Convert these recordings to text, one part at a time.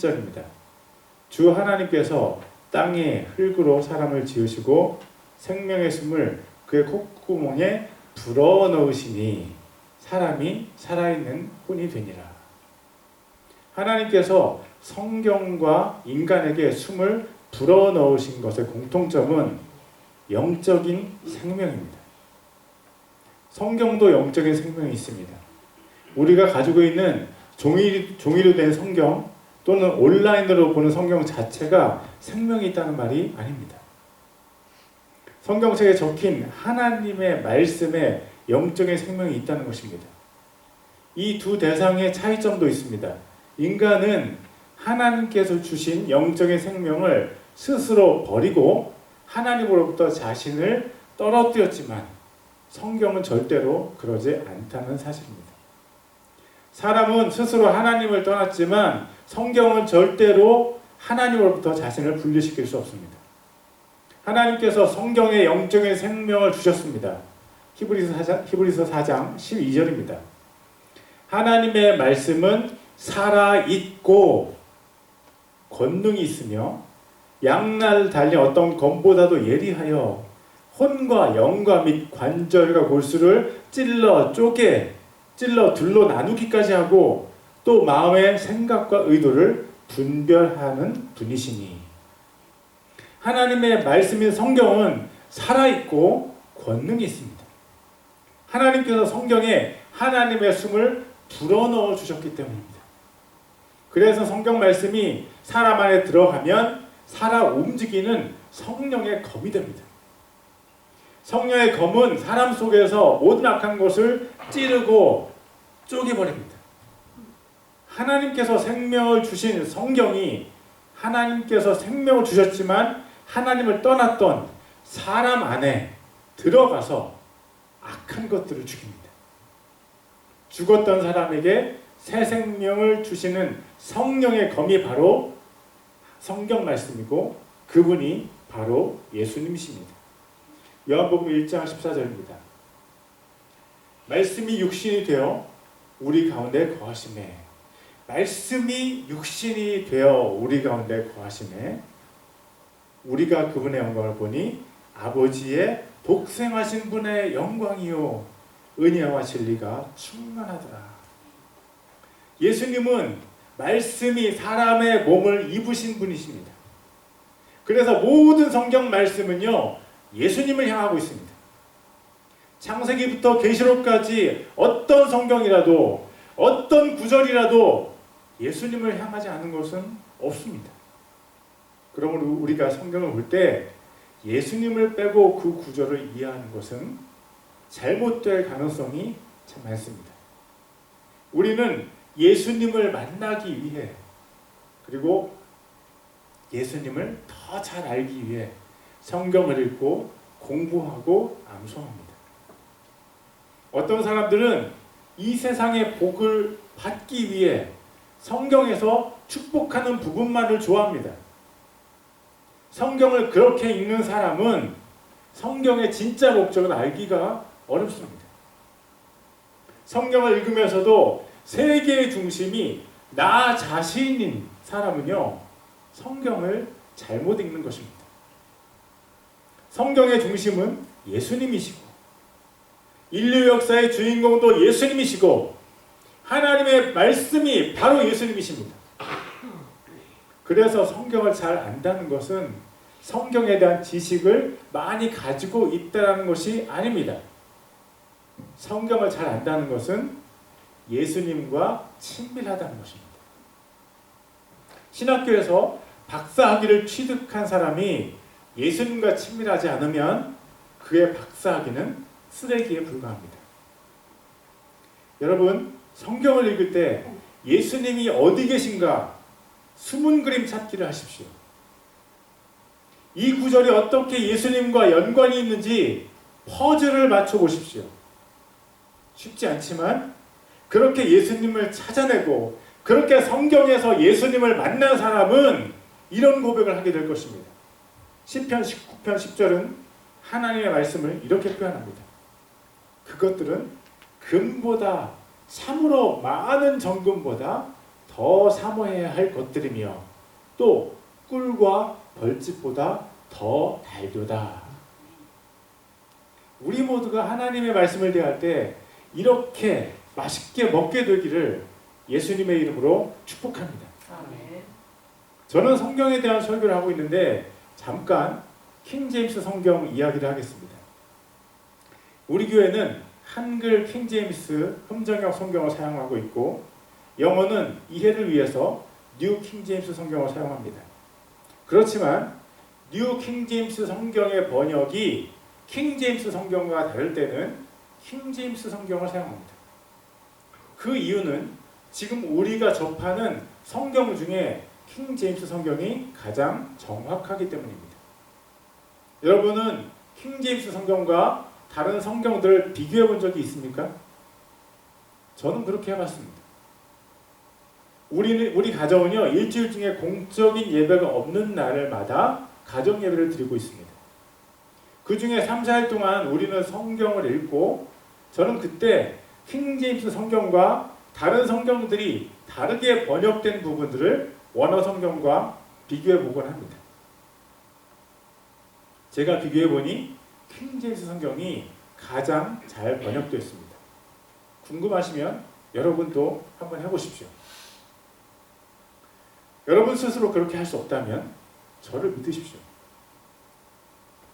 7절입니다. 주 하나님께서 땅에 흙으로 사람을 지으시고 생명의 숨을 그의 콧구멍에 불어넣으시니 사람이 살아있는 혼이 되니라. 하나님께서 성경과 인간에게 숨을 불어넣으신 것의 공통점은 영적인 생명입니다. 성경도 영적인 생명이 있습니다. 우리가 가지고 있는 종이로 된 성경 또는 온라인으로 보는 성경 자체가 생명이 있다는 말이 아닙니다. 성경책에 적힌 하나님의 말씀에 영적인 생명이 있다는 것입니다. 이 두 대상의 차이점도 있습니다. 인간은 하나님께서 주신 영적인 생명을 스스로 버리고 하나님으로부터 자신을 떨어뜨렸지만 성경은 절대로 그러지 않다는 사실입니다. 사람은 스스로 하나님을 떠났지만 성경은 절대로 하나님으로부터 자신을 분리시킬 수 없습니다. 하나님께서 성경에 영적인 생명을 주셨습니다. 히브리서 4장 12절입니다. 하나님의 말씀은 살아있고 권능이 있으며 양날 달린 어떤 검보다도 예리하여 혼과 영과 및 관절과 골수를 찔러 둘로 나누기까지 하고 또 마음의 생각과 의도를 분별하는 분이시니. 하나님의 말씀인 성경은 살아있고 권능이 있습니다. 하나님께서 성경에 하나님의 숨을 불어넣어 주셨기 때문입니다. 그래서 성경 말씀이 사람 안에 들어가면 살아 움직이는 성령의 검이 됩니다. 성령의 검은 사람 속에서 모든 악한 것을 찌르고 쪼개버립니다. 하나님께서 생명을 주신 성경이 하나님께서 생명을 주셨지만 하나님을 떠났던 사람 안에 들어가서 악한 것들을 죽입니다. 죽었던 사람에게 새 생명을 주시는 성령의 검이 바로 성경 말씀이고 그분이 바로 예수님이십니다. 요한복음 1장 14절입니다. 말씀이 육신이 되어 우리 가운데 거하시매. 말씀이 육신이 되어 우리 가운데 거하시매. 우리가 그분의 영광을 보니 아버지의 독생하신 분의 영광이요 은혜와 진리가 충만하더라. 예수님은 말씀이 사람의 몸을 입으신 분이십니다. 그래서 모든 성경 말씀은요 예수님을 향하고 있습니다. 창세기부터 계시록까지 어떤 성경이라도 어떤 구절이라도 예수님을 향하지 않은 것은 없습니다. 그러므로 우리가 성경을 볼 때 예수님을 빼고 그 구절을 이해하는 것은 잘못될 가능성이 참 많습니다. 우리는 예수님을 만나기 위해 그리고 예수님을 더 잘 알기 위해 성경을 읽고 공부하고 암송합니다. 어떤 사람들은 이 세상의 복을 받기 위해 성경에서 축복하는 부분만을 좋아합니다. 성경을 그렇게 읽는 사람은 성경의 진짜 목적을 알기가 어렵습니다. 성경을 읽으면서도 세계의 중심이 나 자신인 사람은요 성경을 잘못 읽는 것입니다. 성경의 중심은 예수님이시고 인류 역사의 주인공도 예수님이시고 하나님의 말씀이 바로 예수님이십니다. 그래서 성경을 잘 안다는 것은 성경에 대한 지식을 많이 가지고 있다는 것이 아닙니다. 성경을 잘 안다는 것은 예수님과 친밀하다는 것입니다. 신학교에서 박사학위를 취득한 사람이 예수님과 친밀하지 않으면 그의 박사학위는 쓰레기에 불과합니다. 여러분, 성경을 읽을 때 예수님이 어디 계신가 숨은 그림 찾기를 하십시오. 이 구절이 어떻게 예수님과 연관이 있는지 퍼즐을 맞춰 보십시오. 쉽지 않지만 그렇게 예수님을 찾아내고 그렇게 성경에서 예수님을 만난 사람은 이런 고백을 하게 될 것입니다. 시편 19편 10절은 하나님의 말씀을 이렇게 표현합니다. 그것들은 금보다 참으로 많은 정금보다 더 사모해야 할 것들이며 또 꿀과 벌집보다 더 달도다. 우리 모두가 하나님의 말씀을 대할 때 이렇게 맛있게 먹게 되기를 예수님의 이름으로 축복합니다. 아멘. 저는 성경에 대한 설교를 하고 있는데 잠깐 킹제임스 성경 이야기를 하겠습니다. 우리 교회는 한글 킹제임스 흠정역 성경을 사용하고 있고 영어는 이해를 위해서 뉴 킹제임스 성경을 사용합니다. 그렇지만 뉴 킹제임스 성경의 번역이 킹제임스 성경과 다를 때는 킹제임스 성경을 사용합니다. 그 이유는 지금 우리가 접하는 성경 중에 킹제임스 성경이 가장 정확하기 때문입니다. 여러분은 킹제임스 성경과 다른 성경들을 비교해 본 적이 있습니까? 저는 그렇게 해봤습니다. 우리 가정은요, 일주일 중에 공적인 예배가 없는 날마다 가정 예배를 드리고 있습니다. 그 중에 3, 4일 동안 우리는 성경을 읽고 저는 그때 킹제임스 성경과 다른 성경들이 다르게 번역된 부분들을 원어 성경과 비교해 보곤 합니다. 제가 비교해 보니 킹제임스 성경이 가장 잘 번역되었습니다. 궁금하시면 여러분도 한번 해보십시오. 여러분 스스로 그렇게 할 수 없다면 저를 믿으십시오.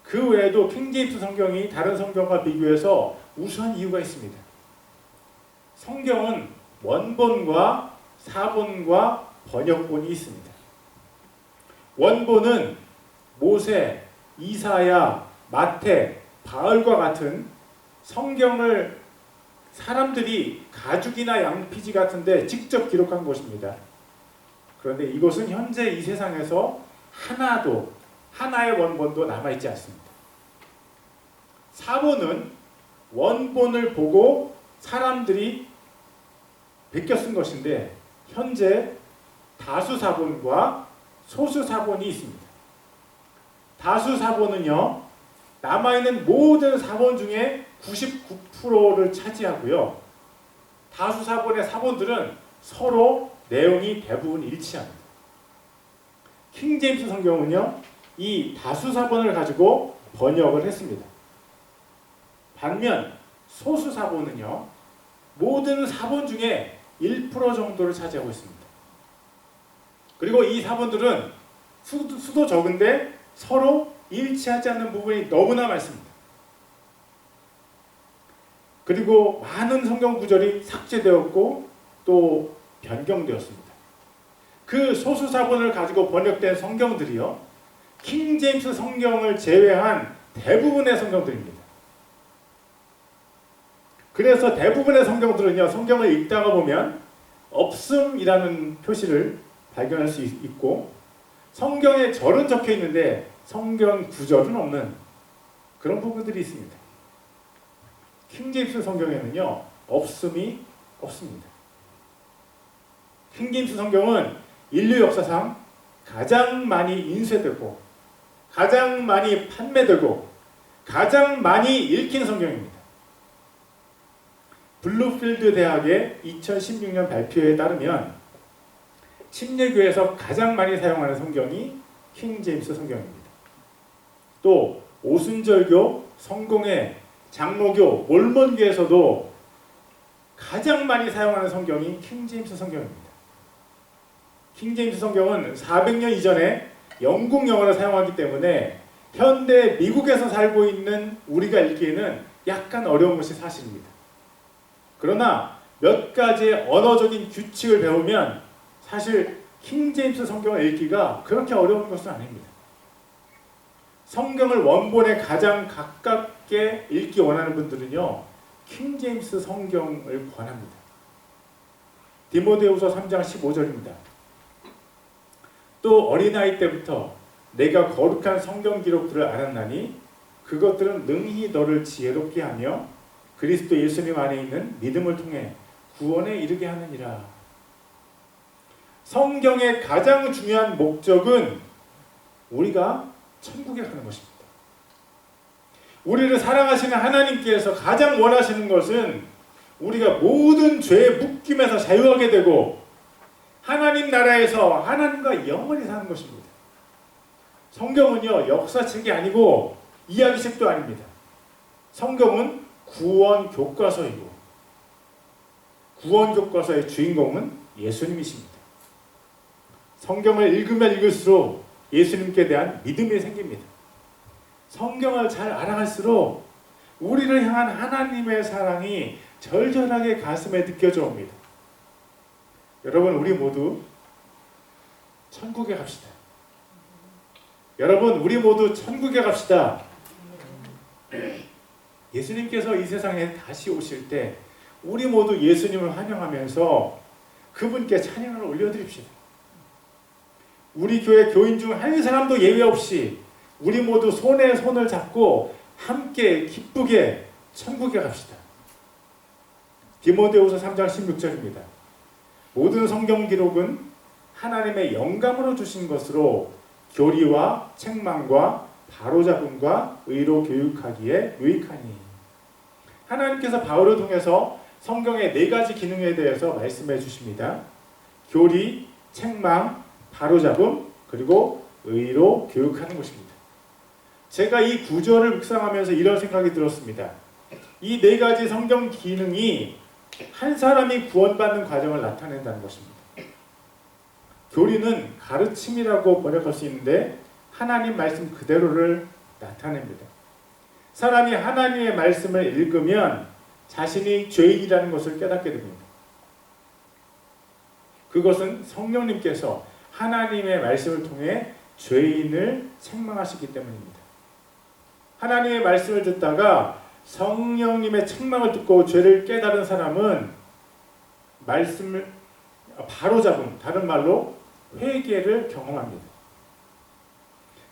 그 외에도 킹제임스 성경이 다른 성경과 비교해서 우수한 이유가 있습니다. 성경은 원본과 사본과 번역본이 있습니다. 원본은 모세, 이사야, 마태, 바울과 같은 성경을 사람들이 가죽이나 양피지 같은 데 직접 기록한 것입니다. 그런데 이것은 현재 이 세상에서 하나의 원본도 남아있지 않습니다. 사본은 원본을 보고 사람들이 베껴 쓴 것인데 현재 다수사본과 소수사본이 있습니다. 다수사본은요, 남아있는 모든 사본 중에 99%를 차지하고요. 다수사본의 사본들은 서로 내용이 대부분 일치합니다. 킹제임스 성경은요, 이 다수사본을 가지고 번역을 했습니다. 반면 소수사본은요, 모든 사본 중에 1% 정도를 차지하고 있습니다. 그리고 이 사본들은 수도 적은데 서로 일치하지 않는 부분이 너무나 많습니다. 그리고 많은 성경 구절이 삭제되었고 또 변경되었습니다. 그 소수사본을 가지고 번역된 성경들이요, 킹제임스 성경을 제외한 대부분의 성경들입니다. 그래서 대부분의 성경들은요, 성경을 읽다가 보면 없음이라는 표시를 발견할 수 있고 성경에 절은 적혀 있는데 성경 구절은 없는 그런 부분들이 있습니다. 킹제임스 성경에는요, 없음이 없습니다. 킹제임스 성경은 인류 역사상 가장 많이 인쇄되고 가장 많이 판매되고 가장 많이 읽힌 성경입니다. 블루필드 대학의 2016년 발표에 따르면 침례교에서 가장 많이 사용하는 성경이 킹제임스 성경입니다. 또 오순절교, 성공회, 장로교, 몰몬교에서도 가장 많이 사용하는 성경이 킹제임스 성경입니다. 킹제임스 성경은 400년 이전에 영국 영어를 사용하기 때문에 현대 미국에서 살고 있는 우리가 읽기에는 약간 어려운 것이 사실입니다. 그러나 몇 가지의 언어적인 규칙을 배우면 사실 킹제임스 성경을 읽기가 그렇게 어려운 것은 아닙니다. 성경을 원본에 가장 가깝게 읽기 원하는 분들은요, 킹제임스 성경을 권합니다. 디모데후서 3장 15절입니다. 또 어린아이 때부터 내가 거룩한 성경 기록들을 알았나니 그것들은 능히 너를 지혜롭게 하며 그리스도 예수님 안에 있는 믿음을 통해 구원에 이르게 하느니라. 성경의 가장 중요한 목적은 우리가 천국에 가는 것입니다. 우리를 사랑하시는 하나님께서 가장 원하시는 것은 우리가 모든 죄의 묶임에서 자유하게 되고 하나님 나라에서 하나님과 영원히 사는 것입니다. 성경은요, 역사책이 아니고 이야기책도 아닙니다. 성경은 구원 교과서이고 구원 교과서의 주인공은 예수님이십니다. 성경을 읽으면 읽을수록 예수님께 대한 믿음이 생깁니다. 성경을 잘 알아갈수록 우리를 향한 하나님의 사랑이 절절하게 가슴에 느껴져 옵니다. 여러분, 우리 모두 천국에 갑시다. 여러분, 우리 모두 천국에 갑시다. 예수님께서 이 세상에 다시 오실 때 우리 모두 예수님을 환영하면서 그분께 찬양을 올려드립시다. 우리 교회 교인 중 한 사람도 예외 없이 우리 모두 손에 손을 잡고 함께 기쁘게 천국에 갑시다. 디모데후서 3장 16절입니다. 모든 성경 기록은 하나님의 영감으로 주신 것으로 교리와 책망과 바로잡음과 의로 교육하기에 유익하니. 하나님께서 바울을 통해서 성경의 4가지 기능에 대해서 말씀해 주십니다. 교리, 책망, 바로잡음, 그리고 의로 교육하는 것입니다. 제가 이 구절을 묵상하면서 이런 생각이 들었습니다. 이 4가지 성경 기능이 한 사람이 구원받는 과정을 나타낸다는 것입니다. 교리는 가르침이라고 번역할 수 있는데 하나님 말씀 그대로를 나타냅니다. 사람이 하나님의 말씀을 읽으면 자신이 죄인이라는 것을 깨닫게 됩니다. 그것은 성령님께서 하나님의 말씀을 통해 죄인을 책망하시기 때문입니다. 하나님의 말씀을 듣다가 성령님의 책망을 듣고 죄를 깨달은 사람은 말씀을 바로잡은, 다른 말로 회개를 경험합니다.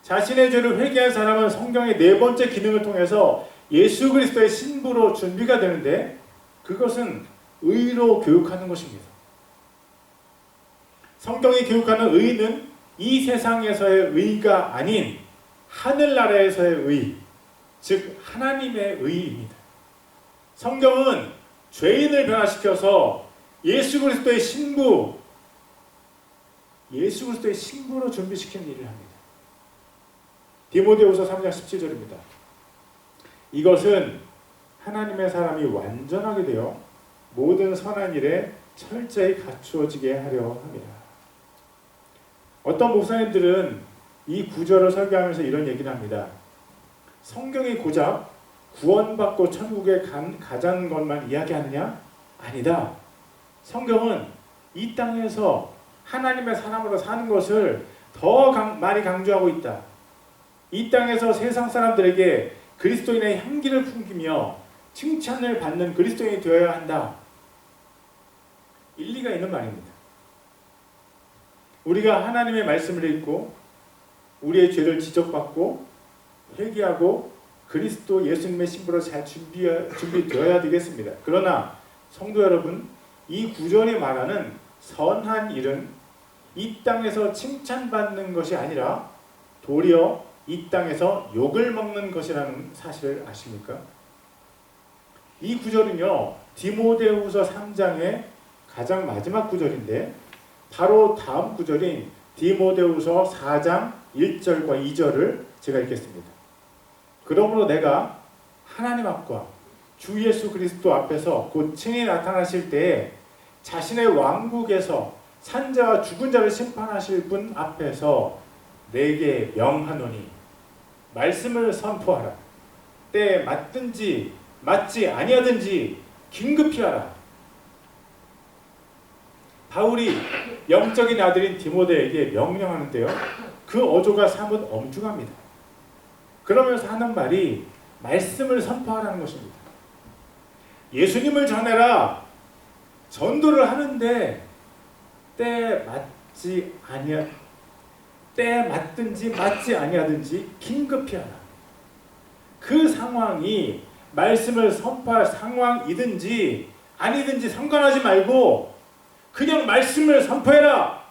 자신의 죄를 회개한 사람은 성경의 4번째 기능을 통해서 예수 그리스도의 신부로 준비가 되는데 그것은 의로 교육하는 것입니다. 성경이 교육하는 의는 이 세상에서의 의가 아닌 하늘나라에서의 의, 즉 하나님의 의입니다. 성경은 죄인을 변화시켜서 예수 그리스도의 신부, 예수 그리스도의 신부로 준비시키는 일을 합니다. 디모데후서 3장 17절입니다. 이것은 하나님의 사람이 완전하게 되어 모든 선한 일에 철저히 갖추어지게 하려 합니다. 어떤 목사님들은 이 구절을 설교하면서 이런 얘기를 합니다. 성경이 고작 구원받고 천국에 가자는 것만 이야기하느냐? 아니다. 성경은 이 땅에서 하나님의 사람으로 사는 것을 더 많이 강조하고 있다. 이 땅에서 세상 사람들에게 그리스도인의 향기를 풍기며 칭찬을 받는 그리스도인이 되어야 한다. 일리가 있는 말입니다. 우리가 하나님의 말씀을 읽고 우리의 죄를 지적받고 회개하고 그리스도 예수님의 신부로 잘 준비되어야 되겠습니다. 그러나 성도 여러분, 이 구절이 말하는 선한 일은 이 땅에서 칭찬받는 것이 아니라 도리어 이 땅에서 욕을 먹는 것이라는 사실을 아십니까? 이 구절은요, 디모데후서 3장의 가장 마지막 구절인데 바로 다음 구절인 디모데후서 4장 1절과 2절을 제가 읽겠습니다. 그러므로 내가 하나님 앞과 주 예수 그리스도 앞에서 곧 친히 나타나실 때에 자신의 왕국에서 산자와 죽은 자를 심판하실 분 앞에서 내게 명하노니 말씀을 선포하라. 때에 맞든지 맞지 아니하든지 긴급히 하라. 바울이 영적인 아들인 디모데에게 명령하는데요, 그 어조가 사뭇 엄중합니다. 그러면서 하는 말이 말씀을 선포하라는 것입니다. 예수님을 전해라. 전도를 하는데 때에 맞든지 맞지 아니하든지 긴급히 하라. 그 상황이 말씀을 선포할 상황이든지 아니든지 상관하지 말고 그냥 말씀을 선포해라.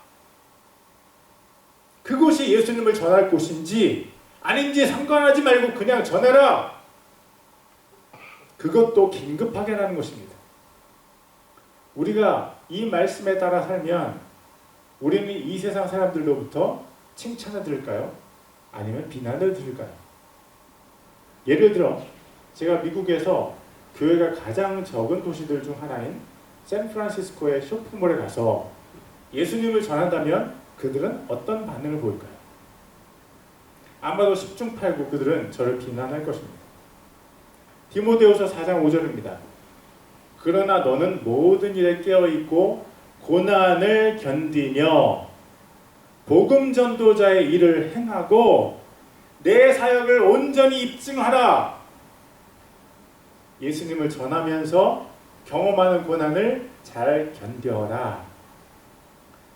그곳이 예수님을 전할 곳인지 아닌지 상관하지 말고 그냥 전해라. 그것도 긴급하게 하는 것입니다. 우리가 이 말씀에 따라 살면 우리는 이 세상 사람들로부터 칭찬을 들을까요? 아니면 비난을 들을까요? 예를 들어 제가 미국에서 교회가 가장 적은 도시들 중 하나인 샌프란시스코의 쇼핑몰에 가서 예수님을 전한다면 그들은 어떤 반응을 보일까요? 아마도 10중 8구 그들은 저를 비난할 것입니다. 디모데후서 4장 5절입니다. 그러나 너는 모든 일에 깨어있고 고난을 견디며 복음 전도자의 일을 행하고 내 사역을 온전히 입증하라. 예수님을 전하면서 경험하는 고난을 잘 견뎌라.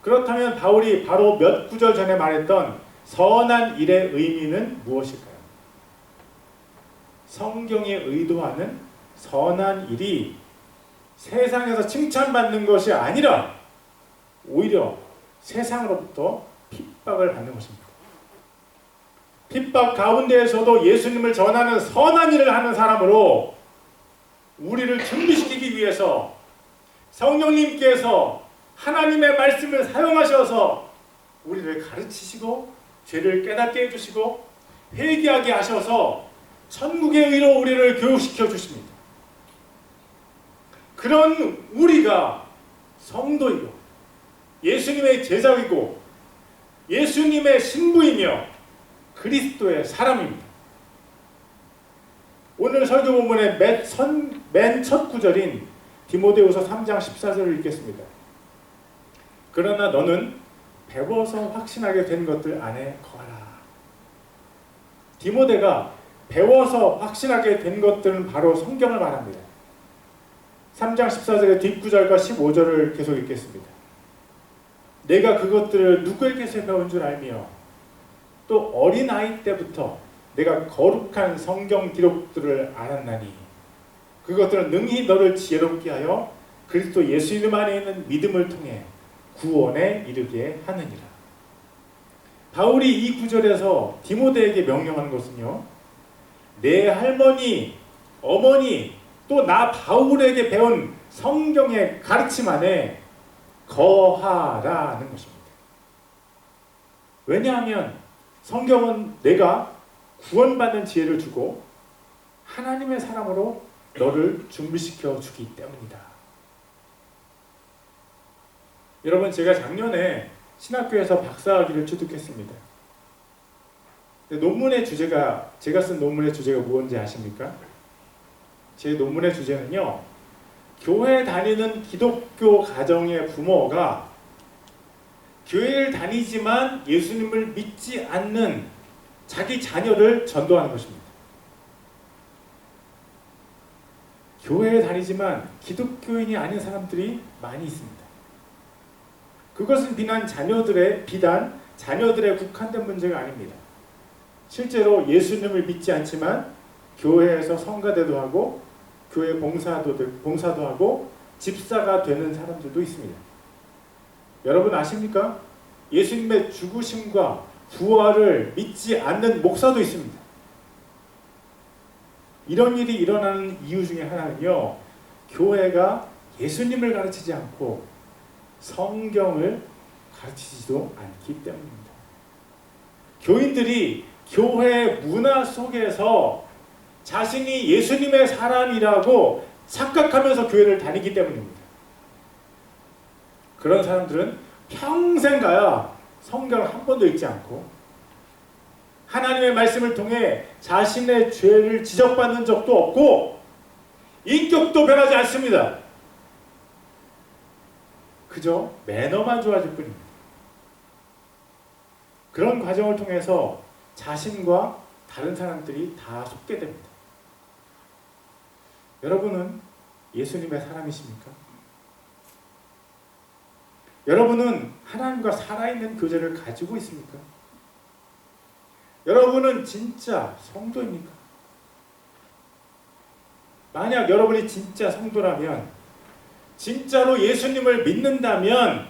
그렇다면 바울이 바로 몇 구절 전에 말했던 선한 일의 의미는 무엇일까요? 성경에 의도하는 선한 일이 세상에서 칭찬받는 것이 아니라 오히려 세상으로부터 핍박을 받는 것입니다. 핍박 가운데에서도 예수님을 전하는 선한 일을 하는 사람으로 우리를 준비시키기 위해서 성령님께서 하나님의 말씀을 사용하셔서 우리를 가르치시고 죄를 깨닫게 해주시고 회개하게 하셔서 천국의 의로 우리를 교육시켜 주십니다. 그런 우리가 성도이고 예수님의 제자이고 예수님의 신부이며 그리스도의 사람입니다. 오늘 설교 본문의 맨 첫 구절인 디모데후서 3장 14절을 읽겠습니다. 그러나 너는 배워서 확신하게 된 것들 안에 거하라. 디모데가 배워서 확신하게 된 것들은 바로 성경을 말합니다. 3장 14절의 뒷구절과 15절을 계속 읽겠습니다. 내가 그것들을 누구에게서 배운 줄 알며 또 어린아이 때부터 내가 거룩한 성경 기록들을 알았나니 그것들은 능히 너를 지혜롭게 하여 그리스도 예수 이름 안에 있는 믿음을 통해 구원에 이르게 하느니라. 바울이 이 구절에서 디모데에게 명령하는 것은요, 내 할머니, 어머니, 또 나 바울에게 배운 성경의 가르침 안에 거하라는 것입니다. 왜냐하면 성경은 내가 구원받는 지혜를 주고 하나님의 사람으로 너를 준비시켜 주기 때문이다. 여러분, 제가 작년에 신학교에서 박사학위를 취득했습니다. 논문의 주제가, 제가 쓴 논문의 주제가 무엇인지 아십니까? 제 논문의 주제는요, 교회 다니는 기독교 가정의 부모가 교회를 다니지만 예수님을 믿지 않는 자기 자녀를 전도하는 것입니다. 교회에 다니지만 기독교인이 아닌 사람들이 많이 있습니다. 그것은 비단 자녀들에 국한된 문제가 아닙니다. 실제로 예수님을 믿지 않지만 교회에서 성가대도 하고 교회 봉사도 하고 집사가 되는 사람들도 있습니다. 여러분 아십니까? 예수님의 죽으심과 부활을 믿지 않는 목사도 있습니다. 이런 일이 일어나는 이유 중에 하나는요, 교회가 예수님을 가르치지 않고 성경을 가르치지도 않기 때문입니다. 교인들이 교회 문화 속에서 자신이 예수님의 사람이라고 착각하면서 교회를 다니기 때문입니다. 그런 사람들은 평생 가야 성경을 한 번도 읽지 않고 하나님의 말씀을 통해 자신의 죄를 지적받는 적도 없고 인격도 변하지 않습니다. 그저 매너만 좋아질 뿐입니다. 그런 과정을 통해서 자신과 다른 사람들이 다 속게 됩니다. 여러분은 예수님의 사람이십니까? 여러분은 하나님과 살아있는 교제를 가지고 있습니까? 여러분은 진짜 성도입니까? 만약 여러분이 진짜 성도라면, 진짜로 예수님을 믿는다면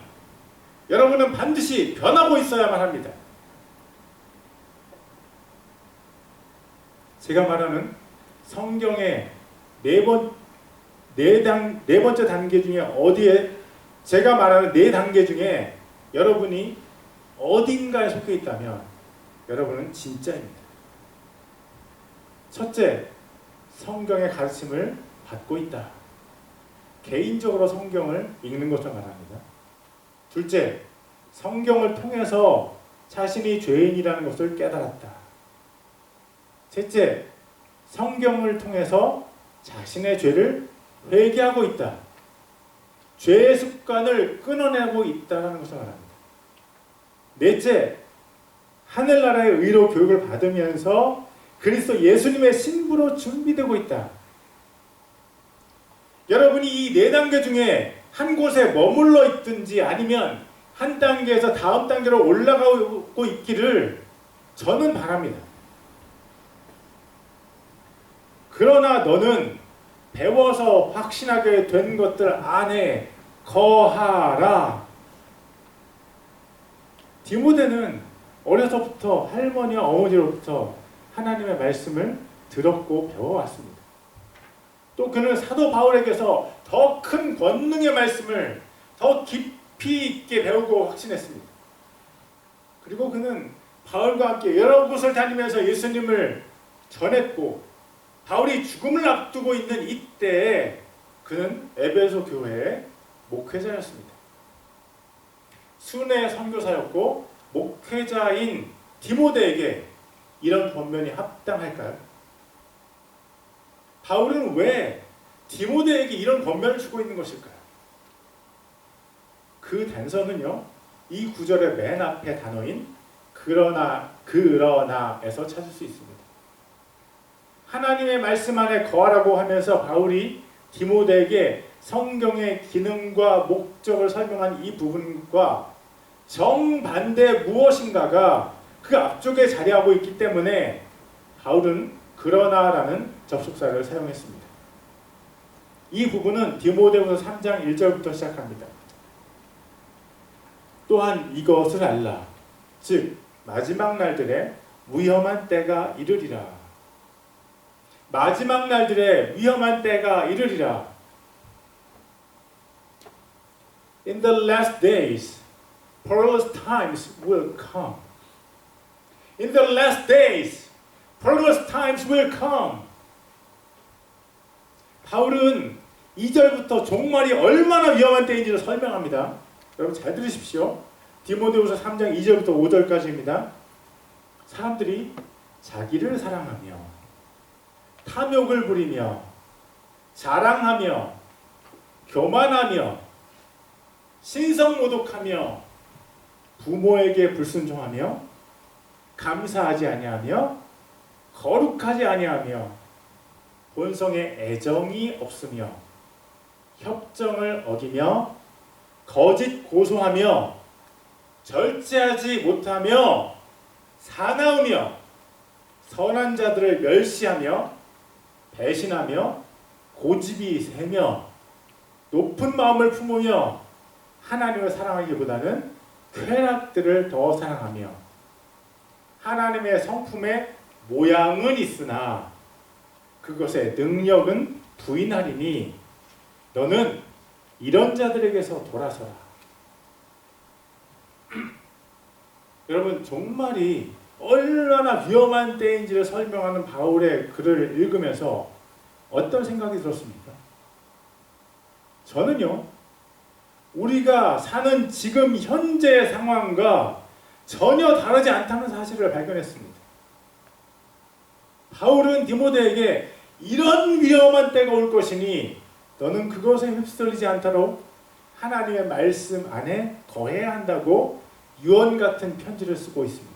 여러분은 반드시 변하고 있어야만 합니다. 제가 말하는 성경의 네 번째 단계 중에 제가 말하는 네 단계 중에 여러분이 어딘가에 속해 있다면 여러분은 진짜입니다. 첫째, 성경의 가르침을 받고 있다. 개인적으로 성경을 읽는 것을 말합니다. 둘째, 성경을 통해서 자신이 죄인이라는 것을 깨달았다. 셋째, 성경을 통해서 자신의 죄를 회개하고 있다. 죄의 습관을 끊어내고 있다는 것을 말합니다. 넷째, 하늘나라의 의로 교육을 받으면서 그리스도 예수님의 신부로 준비되고 있다. 여러분이 이 네 단계 중에 한 곳에 머물러 있든지 아니면 한 단계에서 다음 단계로 올라가고 있기를 저는 바랍니다. 그러나 너는 배워서 확신하게 된 것들 안에 거하라. 디모데는 어려서부터 할머니와 어머니로부터 하나님의 말씀을 들었고 배워왔습니다. 또 그는 사도 바울에게서 더 큰 권능의 말씀을 더 깊이 있게 배우고 확신했습니다. 그리고 그는 바울과 함께 여러 곳을 다니면서 예수님을 전했고, 바울이 죽음을 앞두고 있는 이때에 그는 에베소 교회의 목회자였습니다. 순회 선교사였고 목회자인 디모데에게 이런 권면이 합당할까요? 바울은 왜 디모데에게 이런 권면을 주고 있는 것일까요? 그 단서는요, 이 구절의 맨 앞에 단어인 그러나에서 찾을 수 있습니다. 하나님의 말씀 안에 거하라고 하면서 바울이 디모데에게 성경의 기능과 목적을 설명한 이 부분과 정반대 무엇인가가 그 앞쪽에 자리하고 있기 때문에 바울은 그러나라는 접속사를 사용했습니다. 이 부분은 디모데후서 3장 1절부터 시작합니다. 또한 이것을 알라. 즉 마지막 날들에 위험한 때가 이르리라. 마지막 날들에 위험한 때가 이르리라. In the last days, perilous times will come. In the last days, perilous times will come. 바울은 2절부터 종말이 얼마나 위험한 때인지를 설명합니다. 여러분 잘 들으십시오. 디모데후서 3장 2절부터 5절까지입니다. 사람들이 자기를 사랑하며 탐욕을 부리며 자랑하며 교만하며 신성모독하며 부모에게 불순종하며 감사하지 아니하며 거룩하지 아니하며 본성에 애정이 없으며 협정을 어기며 거짓 고소하며 절제하지 못하며 사나우며 선한 자들을 멸시하며 배신하며 고집이 세며 높은 마음을 품으며 하나님을 사랑하기보다는 쾌락들을 더 사랑하며 하나님의 성품의 모양은 있으나 그것의 능력은 부인하리니 너는 이런 자들에게서 돌아서라. 여러분 종말이 얼마나 위험한 때인지를 설명하는 바울의 글을 읽으면서 어떤 생각이 들었습니까? 저는요, 우리가 사는 지금 현재의 상황과 전혀 다르지 않다는 사실을 발견했습니다. 바울은 디모데에게 이런 위험한 때가 올 것이니 너는 그것에 휩쓸리지 않도록 하나님의 말씀 안에 거해야 한다고 유언 같은 편지를 쓰고 있습니다.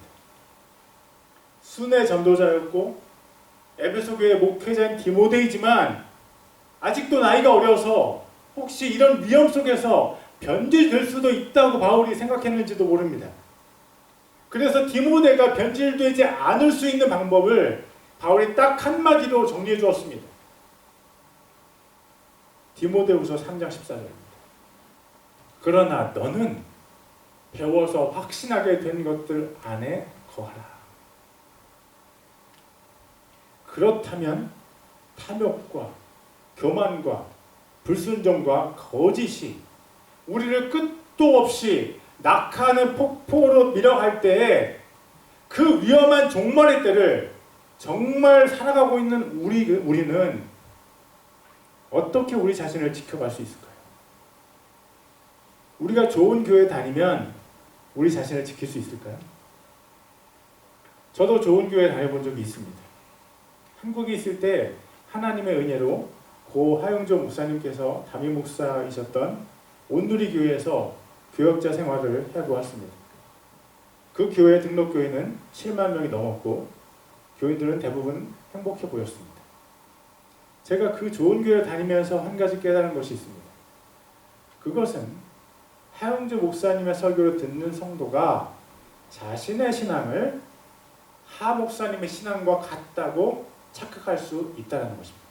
순회 전도자였고 에베소 교회 목회자인 디모데이지만 아직도 나이가 어려서 혹시 이런 위험 속에서 변질될 수도 있다고 바울이 생각했는지도 모릅니다. 그래서 디모데가 변질되지 않을 수 있는 방법을 바울이 딱 한마디로 정리해 주었습니다. 디모데후서 3장 14절입니다. 그러나 너는 배워서 확신하게 된 것들 안에 거하라. 그렇다면 탐욕과 교만과 불순종과 거짓이 우리를 끝도 없이 낙하는 폭포로 밀어갈 때에 그 위험한 종말의 때를 정말 살아가고 있는 우리는 어떻게 우리 자신을 지켜갈 수 있을까요? 우리가 좋은 교회 다니면 우리 자신을 지킬 수 있을까요? 저도 좋은 교회 다녀본 적이 있습니다. 한국에 있을 때 하나님의 은혜로 고 하용조 목사님께서 담임 목사이셨던 온누리 교회에서 교역자 생활을 해보았습니다. 그 교회 등록교회는 7만 명이 넘었고 교인들은 대부분 행복해 보였습니다. 제가 그 좋은 교회 다니면서 한 가지 깨달은 것이 있습니다. 그것은 하용조 목사님의 설교를 듣는 성도가 자신의 신앙을 하 목사님의 신앙과 같다고 착각할 수 있다는 것입니다.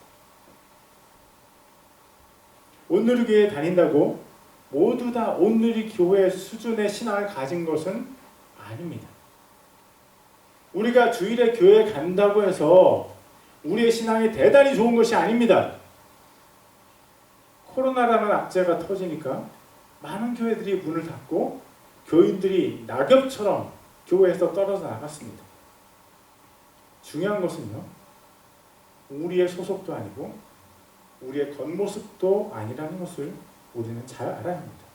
온누리 교회에 다닌다고 모두 다 온누리 교회 수준의 신앙을 가진 것은 아닙니다. 우리가 주일에 교회에 간다고 해서 우리의 신앙이 대단히 좋은 것이 아닙니다. 코로나라는 악재가 터지니까 많은 교회들이 문을 닫고 교인들이 낙엽처럼 교회에서 떨어져 나갔습니다. 중요한 것은요, 우리의 소속도 아니고 우리의 겉모습도 아니라는 것을 우리는 잘 알아야 합니다.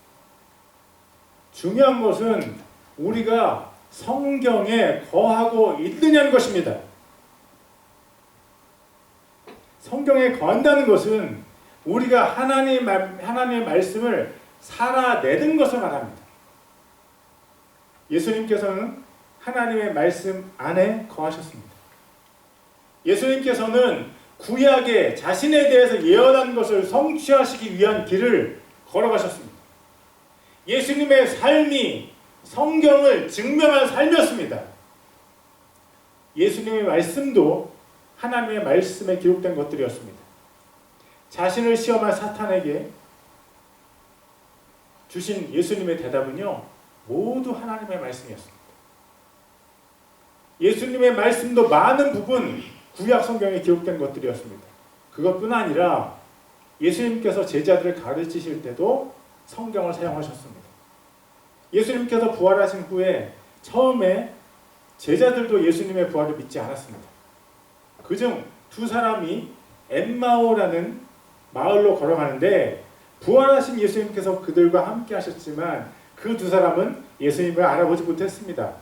중요한 것은 우리가 성경에 거하고 있느냐는 것입니다. 성경에 거한다는 것은 우리가 하나님의 말씀을 살아내는 것을 말합니다. 예수님께서는 하나님의 말씀 안에 거하셨습니다. 예수님께서는 구약에 자신에 대해서 예언한 것을 성취하시기 위한 길을 걸어가셨습니다. 예수님의 삶이 성경을 증명한 삶이었습니다. 예수님의 말씀도 하나님의 말씀에 기록된 것들이었습니다. 자신을 시험한 사탄에게 주신 예수님의 대답은요, 모두 하나님의 말씀이었습니다. 예수님의 말씀도 많은 부분 구약 성경에 기록된 것들이었습니다. 그것뿐 아니라 예수님께서 제자들을 가르치실 때도 성경을 사용하셨습니다. 예수님께서 부활하신 후에 처음에 제자들도 예수님의 부활을 믿지 않았습니다. 그중 두 사람이 엠마오라는 마을로 걸어가는데 부활하신 예수님께서 그들과 함께 하셨지만 그 두 사람은 예수님을 알아보지 못했습니다.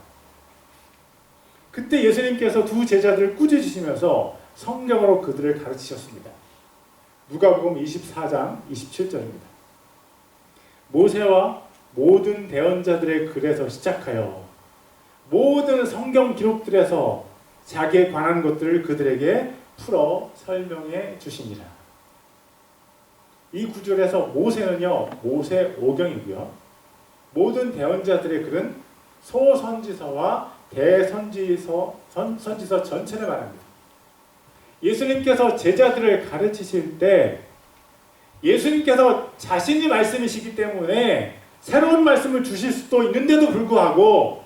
그때 예수님께서 두 제자들을 꾸짖으시면서 성경으로 그들을 가르치셨습니다. 누가복음 24장 27절입니다. 모세와 모든 대언자들의 글에서 시작하여 모든 성경 기록들에서 자기에 관한 것들을 그들에게 풀어 설명해 주시니라. 이 구절에서 모세는요, 모세 오경이고요. 모든 대언자들의 글은 소선지서와 대선지서 전체를 말합니다. 예수님께서 제자들을 가르치실 때 예수님께서 자신이 말씀이시기 때문에 새로운 말씀을 주실 수도 있는데도 불구하고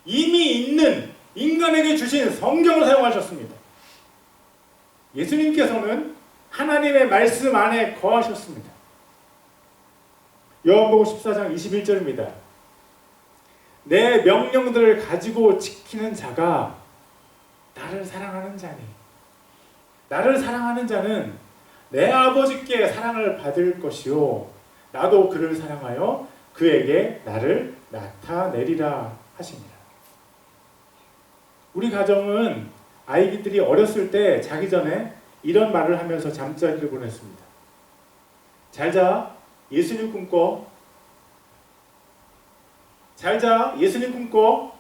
이미 있는 인간에게 주신 성경을 사용하셨습니다. 예수님께서는 하나님의 말씀 안에 거하셨습니다. 요한복음 14장 21절입니다. 내 명령들을 가지고 지키는 자가 나를 사랑하는 자니 나를 사랑하는 자는 내 아버지께 사랑을 받을 것이요 나도 그를 사랑하여 그에게 나를 나타내리라 하시니라. 우리 가정은 아이들이 어렸을 때 자기 전에 이런 말을 하면서 잠자리를 보냈습니다. 잘자, 예수님 꿈꿔. 잘자, 예수님 꿈꿔.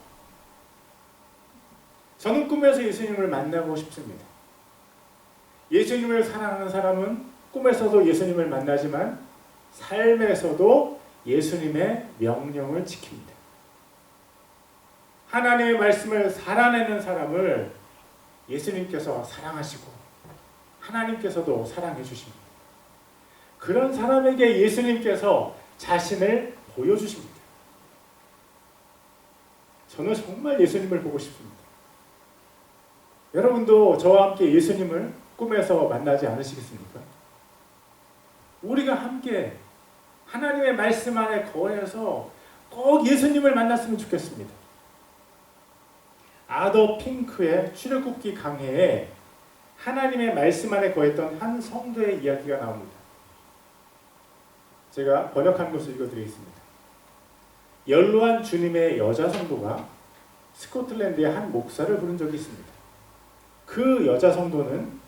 저는 꿈에서 예수님을 만나고 싶습니다. 예수님을 사랑하는 사람은 꿈에서도 예수님을 만나지만 삶에서도 예수님의 명령을 지킵니다. 하나님의 말씀을 살아내는 사람을 예수님께서 사랑하시고 하나님께서도 사랑해 주십니다. 그런 사람에게 예수님께서 자신을 보여주십니다. 저는 정말 예수님을 보고 싶습니다. 여러분도 저와 함께 예수님을 꿈에서 만나지 않으시겠습니까? 우리가 함께 하나님의 말씀 안에 거해서 꼭 예수님을 만났으면 좋겠습니다. 아더 핑크의 출애굽기 강해에 하나님의 말씀 안에 거했던 한 성도의 이야기가 나옵니다. 제가 번역한 것을 읽어드리겠습니다. 연로한 주님의 여자 성도가 스코틀랜드의 한 목사를 부른 적이 있습니다. 그 여자 성도는